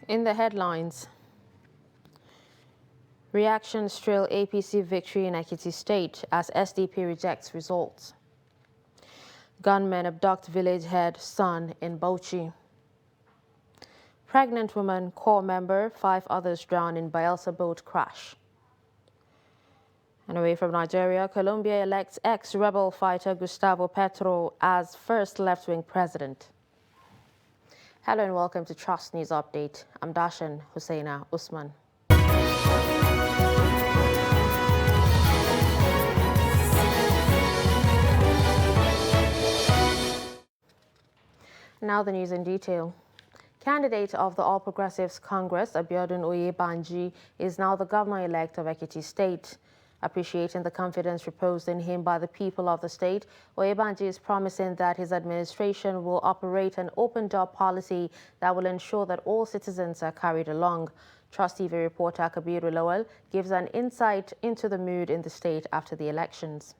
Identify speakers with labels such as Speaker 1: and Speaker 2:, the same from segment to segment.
Speaker 1: In the headlines, reactions trail APC victory in Ekiti State as SDP rejects results. Gunmen abduct village head son in Bauchi. Pregnant woman, corps member, 5 others drown in Bayelsa boat crash. And away from Nigeria, Colombia elects ex-rebel fighter Gustavo Petro as first left-wing president. Hello and welcome to Trust News Update. I'm Dashan Husseina Usman. Now the news in detail. Candidate of the All Progressives Congress, Abiodun Oyebanji, is now the governor-elect of Ekiti State. Appreciating the confidence reposed in him by the people of the state, Oyebanji is promising that his administration will operate an open-door policy that will ensure that all citizens are carried along. Trust TV reporter Kabiru Lawal gives an insight into the mood in the state after the elections.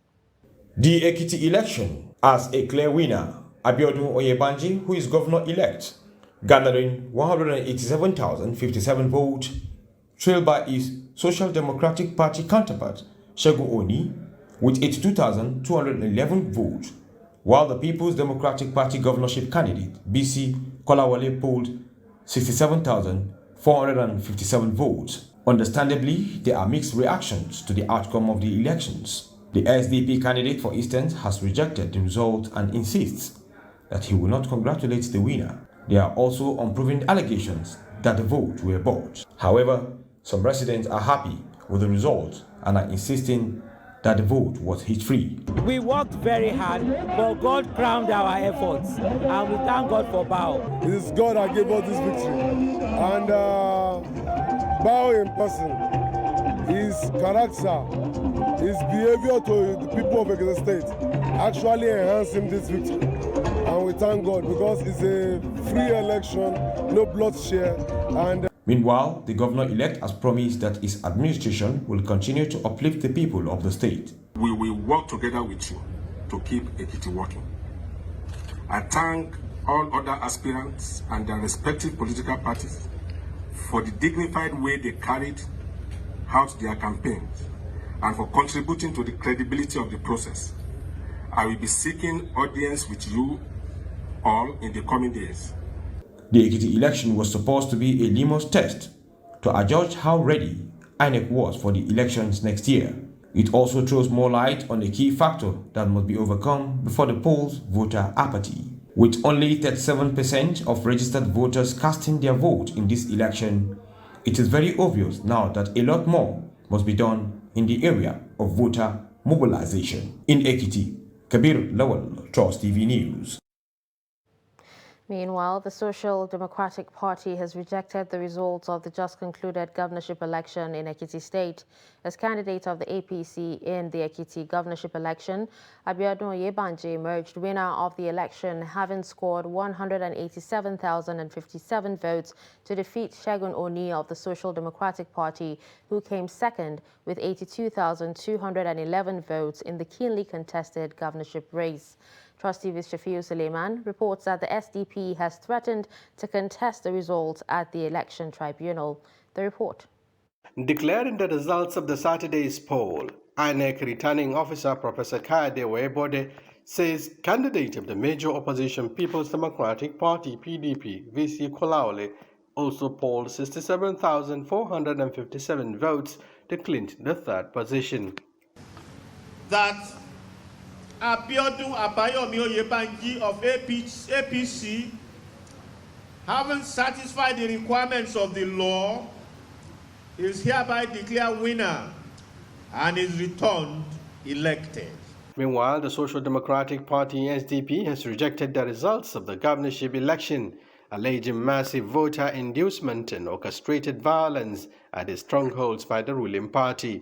Speaker 2: The Ekiti election has a clear winner, Abiodun Oyebanji, who is governor-elect, garnering 187,057 votes, trailed by his Social Democratic Party counterpart, Segun Oni, with 82,211 votes, while the People's Democratic Party governorship candidate, BC Kolawole, polled 67,457 votes. Understandably, there are mixed reactions to the outcome of the elections. The SDP candidate, for instance, has rejected the result and insists that he will not congratulate the winner. There are also unproven allegations that the votes were bought. However, some residents are happy with the result and are insisting that the vote was hit-free.
Speaker 3: We worked very hard, but God crowned our efforts, and we thank God for Bao.
Speaker 4: It is God that gave us this victory. And Bao in person, his character, his behavior to the people of Ekiti State actually enhanced him this victory. And we thank God because it's a free election, no bloodshed. And
Speaker 2: meanwhile, the governor-elect has promised that his administration will continue to uplift the people of the state.
Speaker 5: We will work together with you to keep Ekiti working. I thank all other aspirants and their respective political parties for the dignified way they carried out their campaigns and for contributing to the credibility of the process. I will be seeking audience with you all in the coming days.
Speaker 2: The Ekiti election was supposed to be a litmus test to adjudge how ready INEC was for the elections next year. It also throws more light on a key factor that must be overcome before the polls: voter apathy. With only 37% of registered voters casting their vote in this election, it is very obvious now that a lot more must be done in the area of voter mobilization. In Ekiti, Kabir Lawal, Trust TV News.
Speaker 1: Meanwhile, the Social Democratic Party has rejected the results of the just concluded governorship election in Ekiti State. As candidate of the APC in the Ekiti governorship election, Abiodun Oyebanji emerged winner of the election, having scored 187,057 votes to defeat Segun Oni of the Social Democratic Party, who came second with 82,211 votes in the keenly contested governorship race. Trust TV's Shafiu Suleiman reports that the SDP has threatened to contest the results at the election tribunal. The report.
Speaker 6: Declaring the results of the Saturday's poll, INEC returning officer Professor Kayode Oyebode says candidate of the major opposition People's Democratic Party PDP, VC Kolawole, also polled 67,457 votes to clinch the third position.
Speaker 7: That Abiodun Abayomi Oyebanji of APC, having satisfied the requirements of the law, is hereby declared winner and is returned elected.
Speaker 6: Meanwhile, the Social Democratic Party SDP has rejected the results of the governorship election, alleging massive voter inducement and orchestrated violence at the strongholds by the ruling party.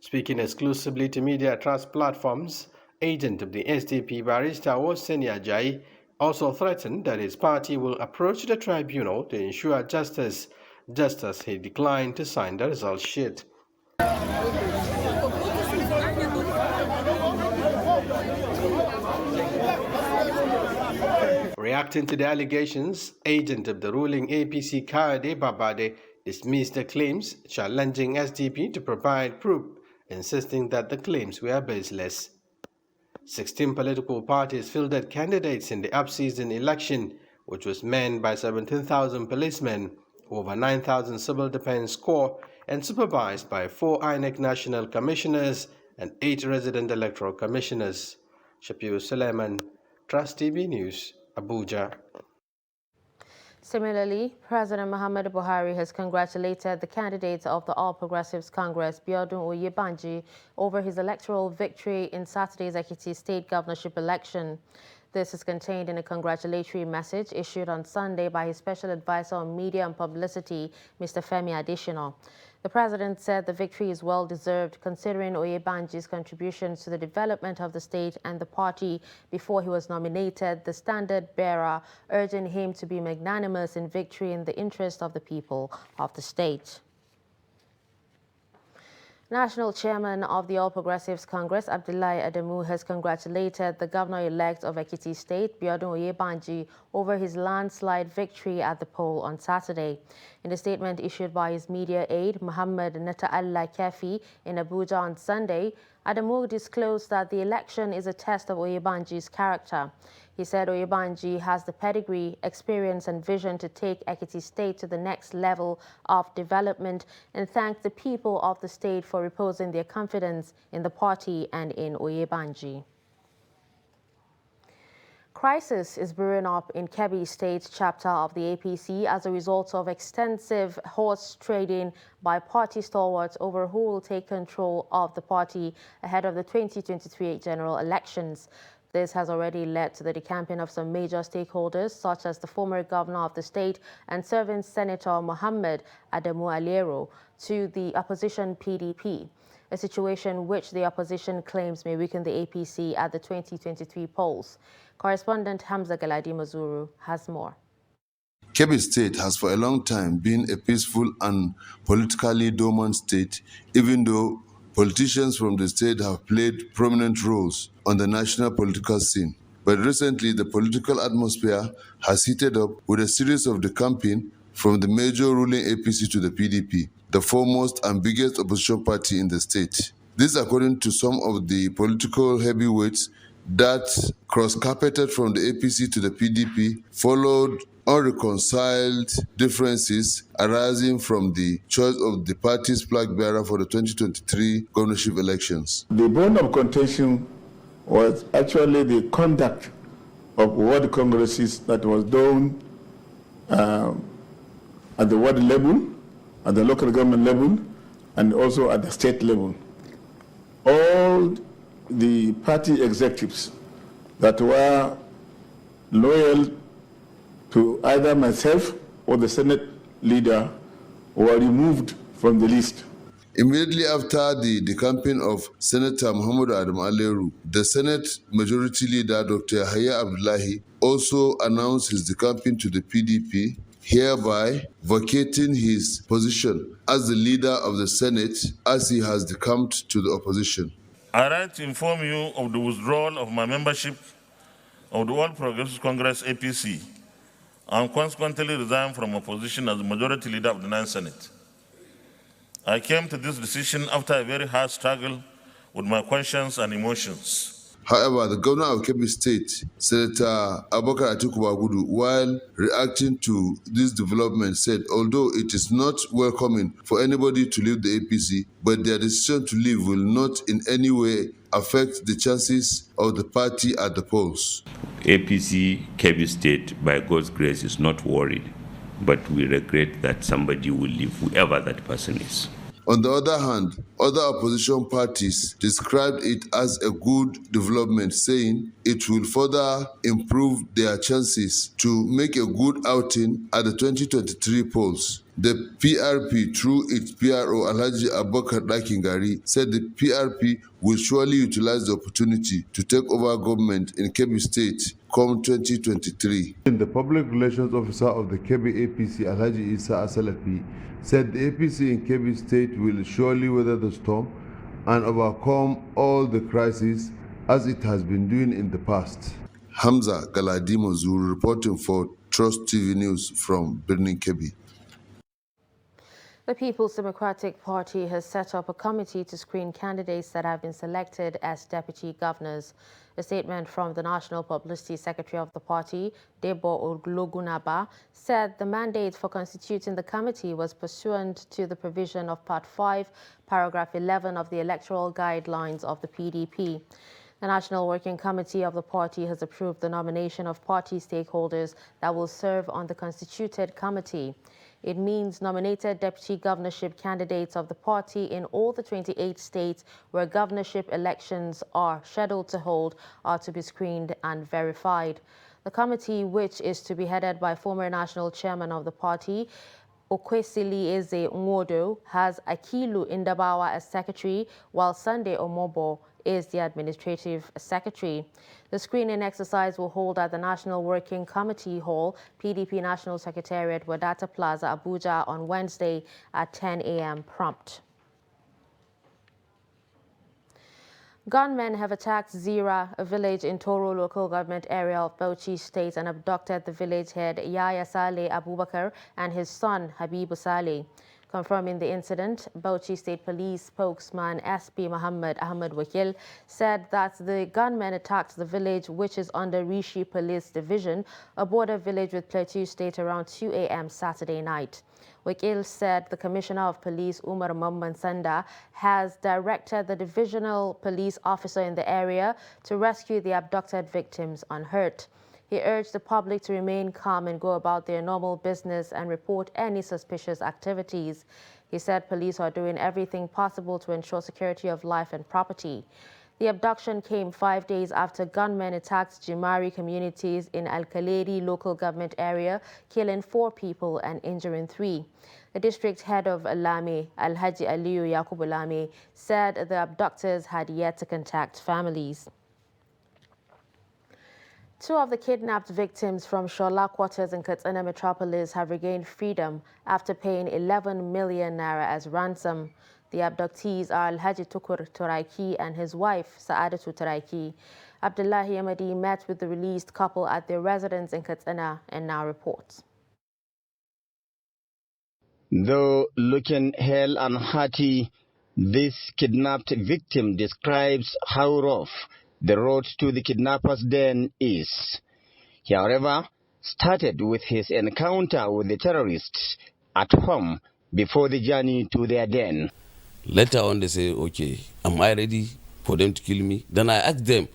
Speaker 6: Speaking exclusively to media trust platforms, agent of the SDP barrister Oseni Ajayi also threatened that his party will approach the tribunal to ensure justice, just as he declined to sign the result sheet. Reacting to the allegations, agent of the ruling APC Kayode Babade dismissed the claims, challenging SDP to provide proof, insisting that the claims were baseless. 16 political parties fielded candidates in the up-season election, which was manned by 17,000 policemen, over 9,000 civil defense corps, and supervised by 4 INEC national commissioners and 8 resident electoral commissioners. Shapiro Suleiman, Trust TV News, Abuja.
Speaker 1: Similarly, President Muhammadu Buhari has congratulated the candidates of the All Progressives Congress, Biodun Oyebanji, over his electoral victory in Saturday's Ekiti State governorship election. This is contained in a congratulatory message issued on Sunday by his special advisor on media and publicity, Mr. Femi Adesina. The president said the victory is well-deserved considering Oyebanji's contributions to the development of the state and the party before he was nominated the standard-bearer, urging him to be magnanimous in victory in the interest of the people of the state. National Chairman of the All Progressives Congress, Abdullahi Adamu, has congratulated the governor-elect of Ekiti State, Biodun Oyebanji, over his landslide victory at the poll on Saturday. In a statement issued by his media aide, Muhammad Nata'allah Kefi, in Abuja on Sunday, Adamu disclosed that the election is a test of Oyebanji's character. He said Oyebanji has the pedigree, experience and vision to take Ekiti State to the next level of development and thanked the people of the state for reposing their confidence in the party and in Oyebanji. Crisis is brewing up in Kebbi State chapter of the APC as a result of extensive horse trading by party stalwarts over who will take control of the party ahead of the 2023 general elections. This has already led to the decamping of some major stakeholders, such as the former governor of the state and serving Senator Mohammed Adamu Aliero, to the opposition PDP, a situation which the opposition claims may weaken the APC at the 2023 polls. Correspondent Hamza Galadi Mazuru has more.
Speaker 8: Kebbi State has for a long time been a peaceful and politically dormant state, even though politicians from the state have played prominent roles on the national political scene. But recently, the political atmosphere has heated up with a series of decamping from the major ruling APC to the PDP, the foremost and biggest opposition party in the state. This according to some of the political heavyweights that cross-carpeted from the APC to the PDP followed unreconciled differences arising from the choice of the party's flag bearer for the 2023 governorship elections.
Speaker 9: The bone of contention was actually the conduct of ward congresses that was done at the ward level, at the local government level, and also at the state level. All the party executives that were loyal to either myself or the Senate leader were removed from the list.
Speaker 8: Immediately after the decamping of Senator Muhammad Adamu Aliero, the Senate Majority Leader Dr. Yahya Abdullahi also announced his decamping to the PDP, hereby vacating his position as the leader of the Senate as he has decamped to the opposition.
Speaker 10: I write to inform you of the withdrawal of my membership of the All Progressives Congress APC and consequently resign from opposition as the majority leader of the 9th Senate. I came to this decision after a very hard struggle with my conscience and emotions.
Speaker 8: However, the governor of Kebbi State, Senator Abubakar Atiku Bagudu, while reacting to this development, said although it is not welcoming for anybody to leave the APC, but their decision to leave will not in any way affect the chances of the party at the polls.
Speaker 11: APC Kebbi State, by God's grace, is not worried, but we regret that somebody will leave, whoever that person is.
Speaker 8: On the other hand, other opposition parties described it as a good development, saying it will further improve their chances to make a good outing at the 2023 polls. The PRP, through its PRO Alhaji Abubakar Dakingari, said the PRP will surely utilize the opportunity to take over government in Kebbi State come 2023.
Speaker 12: The public relations officer of the Kebbi APC, Alhaji Isa Asalafi, said the APC in Kebbi State will surely weather the storm and overcome all the crises as it has been doing in the past.
Speaker 8: Hamza Galadimo Zuru reporting for Trust TV News from Birnin Kebbi.
Speaker 1: The People's Democratic Party has set up a committee to screen candidates that have been selected as deputy governors. A statement from the National Publicity Secretary of the party, Debo Oglogunaba, said the mandate for constituting the committee was pursuant to the provision of Part 5, Paragraph 11 of the Electoral Guidelines of the PDP. The National Working Committee of the party has approved the nomination of party stakeholders that will serve on the constituted committee. It means nominated deputy governorship candidates of the party in all the 28 states where governorship elections are scheduled to hold are to be screened and verified. The committee, which is to be headed by former national chairman of the party, Okwesili Eze Nwodo, has Akilu Indabawa as secretary, while Sunday Omobo is the administrative secretary. The screening exercise will hold at the National Working Committee Hall, PDP National Secretariat, Wadata Plaza, Abuja on Wednesday at 10 a.m. prompt. Gunmen have attacked Zira, a village in Toro local government area of Bauchi State, and abducted the village head Yaya Saleh Abubakar and his son Habibu Saleh. Confirming the incident, Bauchi State Police spokesman SP Muhammad Ahmed Wakil said that the gunmen attacked the village, which is under Rishi Police Division, a border village with Plateau State, around 2 a.m. Saturday night. Wakil said the Commissioner of Police, Umar Mamman Sanda, has directed the divisional police officer in the area to rescue the abducted victims unhurt. He urged the public to remain calm and go about their normal business and report any suspicious activities. He said police are doing everything possible to ensure security of life and property. The abduction came 5 days after gunmen attacked Jimari communities in Al-Kaleri local government area, killing 4 people and injuring 3. The district head of Alame, Alhaji Aliyu Yakubu Alame, said the abductors had yet to contact families. 2 of the kidnapped victims from Shola quarters in Katsina metropolis have regained freedom after paying 11 million naira as ransom. The abductees are Alhaji Tukur Turaiki and his wife, Saadatu Turaiki. Abdullahi Ahmadi met with the released couple at their residence in Katsina and now reports.
Speaker 13: Though looking hale and hearty, this kidnapped victim describes how rough the road to the kidnappers' den is. He, however, started with his encounter with the terrorists at home before the journey to their den.
Speaker 14: Later on, they say, okay, am I ready for them to kill me? Then I asked them,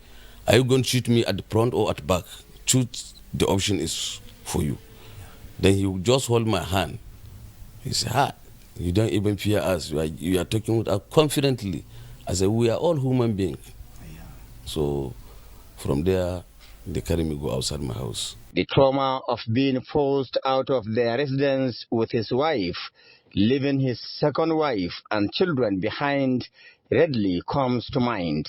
Speaker 14: are you going to shoot me at the front or at the back? Choose, the option is for you. Then he would just hold my hand. He said, you don't even fear us. You are talking with us confidently. I said, we are all human beings. So from there, they carry me go outside my house.
Speaker 13: The trauma of being forced out of their residence with his wife, leaving his second wife and children behind, readily comes to mind.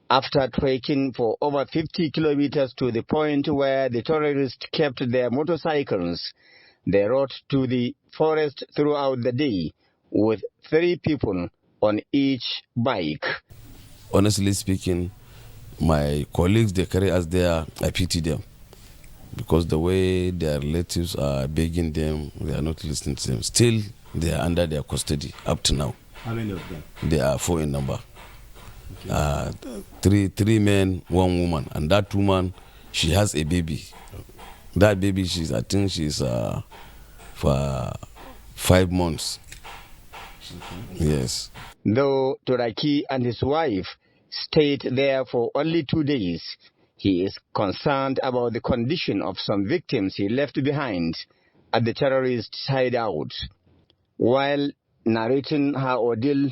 Speaker 13: After trekking for over 50 kilometers to the point where the terrorists kept their motorcycles, they rode to the forest throughout the day with 3 people on each bike.
Speaker 14: Honestly speaking, my colleagues, they carry us there, I pity them. Because the way their relatives are begging them, they are not listening to them. Still, they are under their custody up to now.
Speaker 15: How many of them?
Speaker 14: They are 4 in number. Okay. 3 men, 1 woman. And that woman, she has a baby. That baby, I think she's for 5 months. Okay. Yes.
Speaker 13: Though Turaki and his wife stayed there for only 2 days, he is concerned about the condition of some victims he left behind at the terrorists' hideout. While narrating her ordeal,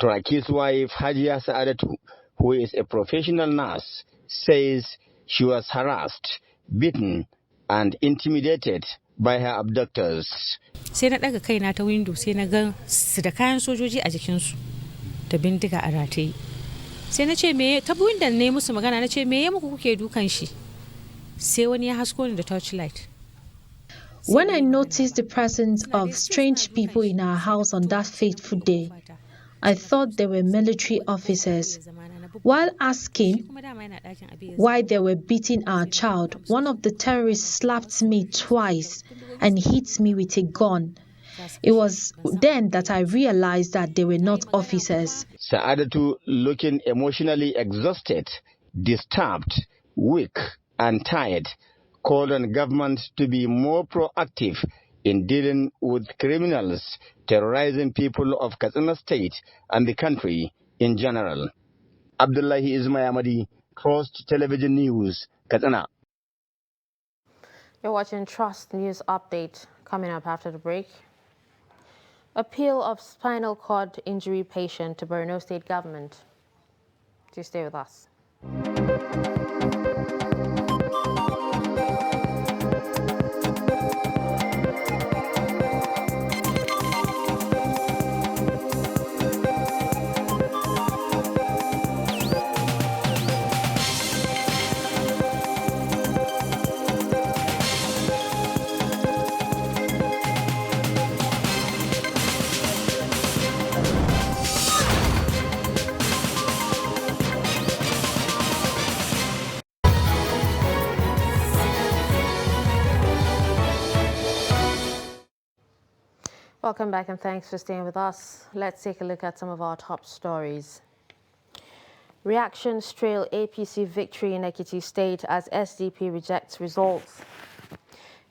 Speaker 13: Turaki's wife, Hajia Saadatu, who is a professional nurse, says she was harassed, beaten, and intimidated by her abductors.
Speaker 16: Sai na daga kaina ta window sai na ga su da kayan sojoji a jikinsu da bindiga a rataye. Sai na ce me ta window ne musu magana, na ce me ya muku kuke dukan shi? Sai wani ya hasko ni da torchlight.
Speaker 17: When I noticed the presence of strange people in our house on that fateful day, I thought they were military officers. While asking why they were beating our child, one of the terrorists slapped me twice and hit me with a gun. It was then that I realized that they were not officers.
Speaker 13: Sa'adatu, looking emotionally exhausted, disturbed, weak and tired, called on government to be more proactive in dealing with criminals terrorizing people of Katsina State and the country in general. Abdullahi Ismayamadi, Trust Television News, Katsina.
Speaker 1: You're watching Trust News Update. Coming up after the break. Appeal of spinal cord injury patient to Borno State government. Do stay with us. Welcome back and thanks for staying with us. Let's take a look at some of our top stories. Reactions trail APC victory in Ekiti State as SDP rejects results.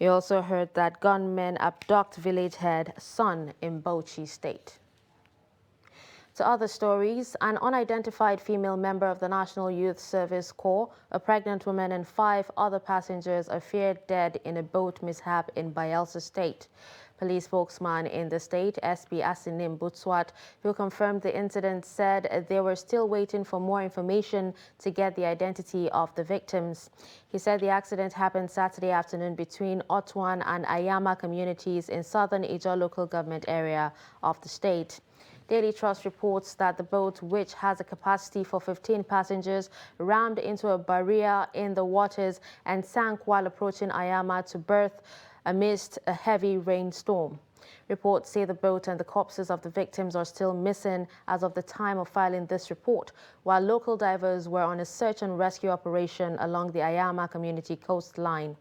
Speaker 1: You also heard that gunmen abduct village head son in Bauchi State. To other stories, an unidentified female member of the National Youth Service Corps, a pregnant woman and 5 other passengers are feared dead in a boat mishap in Bayelsa State. Police spokesman in the state, SP Asinim Butswat, who confirmed the incident, said they were still waiting for more information to get the identity of the victims. He said the accident happened Saturday afternoon between Otwan and Ayama communities in southern Ijaw local government area of the state. Daily Trust reports that the boat, which has a capacity for 15 passengers, rammed into a barrier in the waters and sank while approaching Ayama to berth amidst a heavy rainstorm. Reports say the boat and the corpses of the victims are still missing as of the time of filing this report, while local divers were on a search and rescue operation along the Ayama community coastline.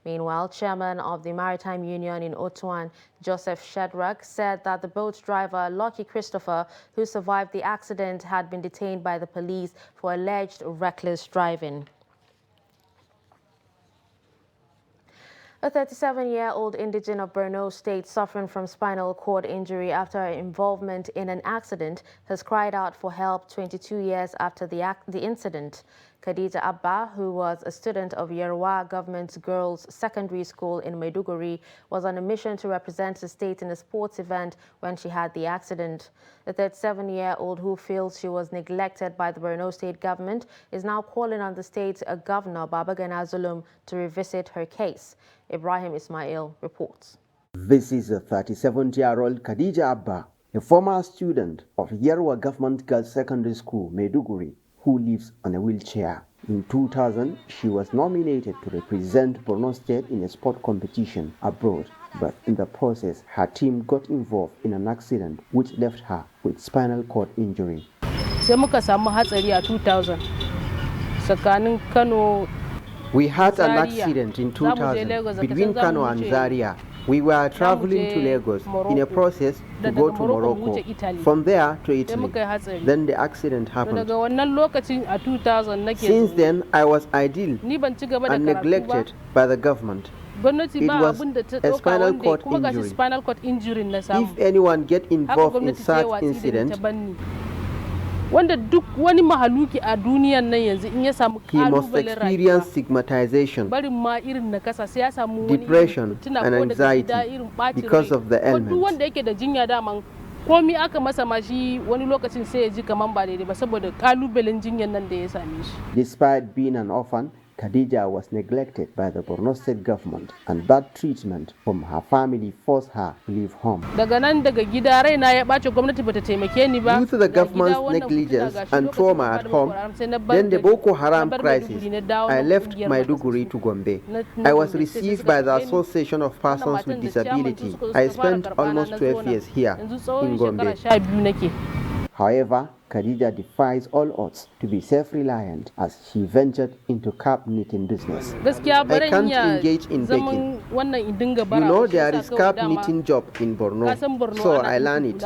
Speaker 1: Meanwhile, chairman of the Maritime Union in Otwan, Joseph Shedrack, said that the boat driver, Lucky Christopher, who survived the accident, had been detained by the police for alleged reckless driving. A 37-year-old indigene of Borno State suffering from spinal cord injury after her involvement in an accident has cried out for help 22 years after the incident. Khadija Abba, who was a student of Yerwa Government Girls Secondary School in Maiduguri, was on a mission to represent the state in a sports event when she had the accident. The 37-year-old, who feels she was neglected by the Borno State government, is now calling on the state's governor, Babagana Zulum, to revisit her case. Ibrahim Ismail reports.
Speaker 15: This is a 37-year-old Khadija Abba, a former student of Yerwa Government Girls Secondary School, Maiduguri, who lives on a wheelchair. In 2000, she was nominated to represent Borno State in a sport competition abroad, but in the process, her team got involved in an accident which left her with spinal cord injury.
Speaker 18: Sai muka samu hatsari a 2000 tsakanin Kano.
Speaker 15: We had an accident in 2000 between Kano and Zaria. We were traveling to Lagos in a process to go to Morocco, from there to Italy. Then the accident happened. Since then, I was idle and neglected by the government. It was a spinal cord injury. If anyone gets involved in such incident,
Speaker 18: wanda duk wani mahaluki a duniyan nan yanzu in ya samu
Speaker 15: kalubalen rayuwa stigmatization,
Speaker 18: barin ma irin na kasa sai ya samu
Speaker 15: depression and anxiety because of the ailment.
Speaker 18: Duk wanda yake da jinya daman komi aka masa ma shi wani lokacin sai ya ji kaman ba daidai ba saboda kalubalen jinyan nan da ya same shi.
Speaker 15: Despite being an orphan, Khadija was neglected by the Borno State government, and bad treatment from her family forced her to leave home.
Speaker 18: Daga nan daga gida raina ya bace gwamnati bata taimake ni ba.
Speaker 15: Due to the government's negligence and trauma at home, then the Boko Haram crisis, I left Maiduguri to Gombe. I was received by the Association of Persons with Disability. I spent almost 12 years here in Gombe. However, Khadija defies all odds to be self-reliant as she ventured into cap knitting business. I can't engage in begging. You know there is cap knitting job in Borno, so I learned it.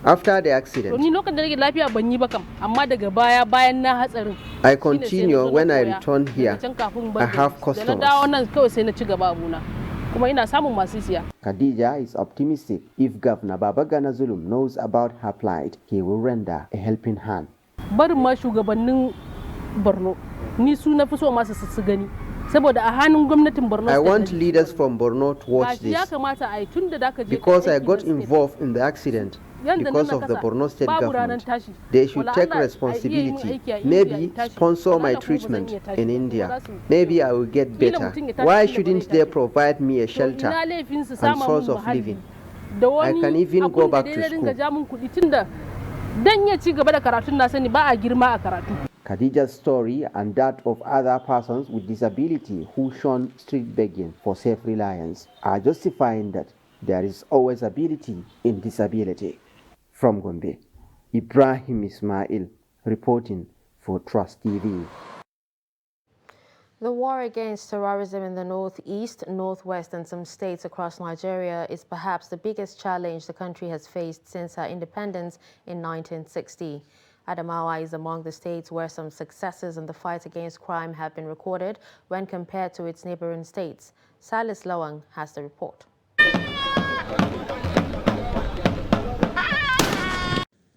Speaker 15: After the accident, I continue when I return here. I have customers. Khadija is optimistic if Governor Babagana Zulum knows about her plight, he will render a helping hand. I want leaders from Borno to watch this because I got involved in the accident because of the Borno state government. They should take responsibility, maybe sponsor my treatment in India. Maybe I will get better. Why shouldn't they provide me a shelter and source of living? I can even go back to school. Khadija's story and that of other persons with disability who shun street begging for self-reliance are justifying that there is always ability in disability. From Gombe, Ibrahim Ismail reporting for Trust TV.
Speaker 1: The war against terrorism in the northeast, northwest and some states across Nigeria is perhaps the biggest challenge the country has faced since our independence in 1960. Adamawa is among the states where some successes in the fight against crime have been recorded when compared to its neighboring states. Silas Lawang has the report.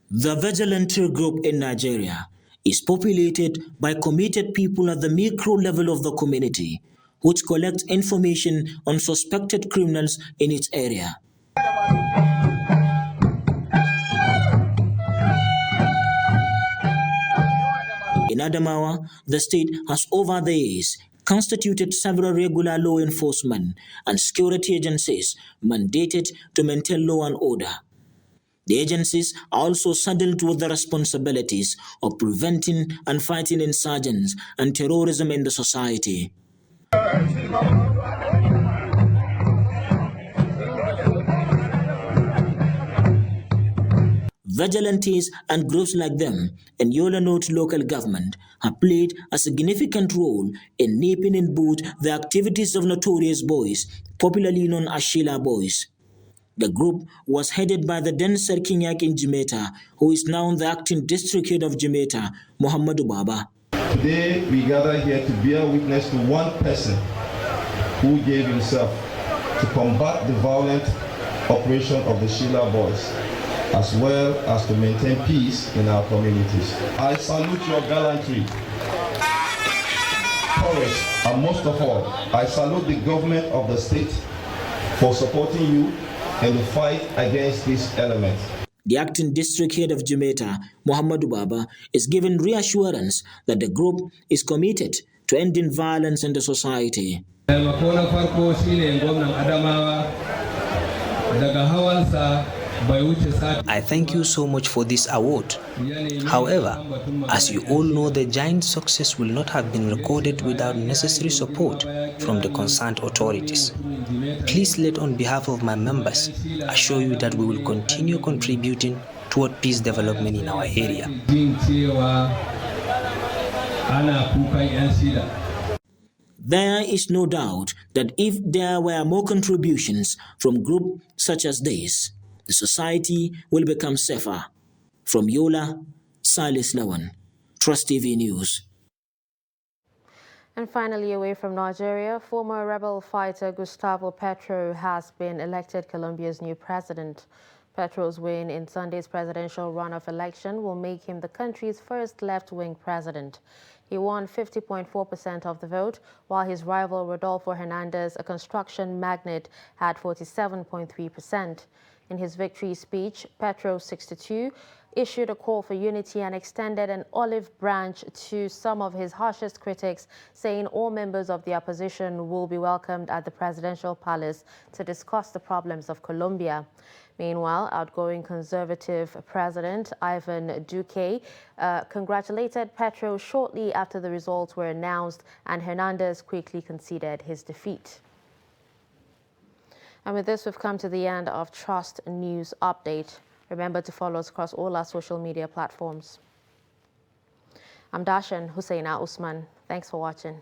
Speaker 19: The vigilante group in Nigeria is populated by committed people at the micro level of the community, which collect information on suspected criminals in its area. In Adamawa, the state has over the years constituted several regular law enforcement and security agencies mandated to maintain law and order. The agencies are also saddled with the responsibilities of preventing and fighting insurgents and terrorism in the society. Vigilantes and groups like them in Yola North local government have played a significant role in nipping in bud the activities of notorious boys, popularly known as Sheila boys. The group was headed by the then Serkinyak in Jimeta, who is now the acting district head of Jimeta, Muhammadu Baba.
Speaker 20: Today we gather here to bear witness to one person who gave himself to combat the violent operation of the Sheila boys, as well as to maintain peace in our communities. I salute your gallantry, courage, and most of all, I salute the government of the state for supporting you in the fight against this element.
Speaker 19: The acting district head of Jimeta, Muhammadu Baba, is given reassurance that the group is committed to ending violence in the society.
Speaker 21: I thank you so much for this award. However, as you all know, the giant success will not have been recorded without necessary support from the concerned authorities. Please let on behalf of my members assure you that we will continue contributing toward peace development in our area.
Speaker 19: There is no doubt that if there were more contributions from groups such as this, the society will become safer. From Yola, Silas Lawan, Trust TV News.
Speaker 1: And finally, away from Nigeria, former rebel fighter Gustavo Petro has been elected Colombia's new president. Petro's win in Sunday's presidential runoff election will make him the country's first left-wing president. He won 50.4% of the vote, while his rival Rodolfo Hernandez, a construction magnate, had 47.3%. In his victory speech, Petro, 62, issued a call for unity and extended an olive branch to some of his harshest critics, saying all members of the opposition will be welcomed at the presidential palace to discuss the problems of Colombia. Meanwhile, outgoing conservative President Ivan Duque congratulated Petro shortly after the results were announced, and Hernandez quickly conceded his defeat. And with this, we've come to the end of Trust News Update. Remember to follow us across all our social media platforms. I'm Darshan Husseina Usman. Thanks for watching.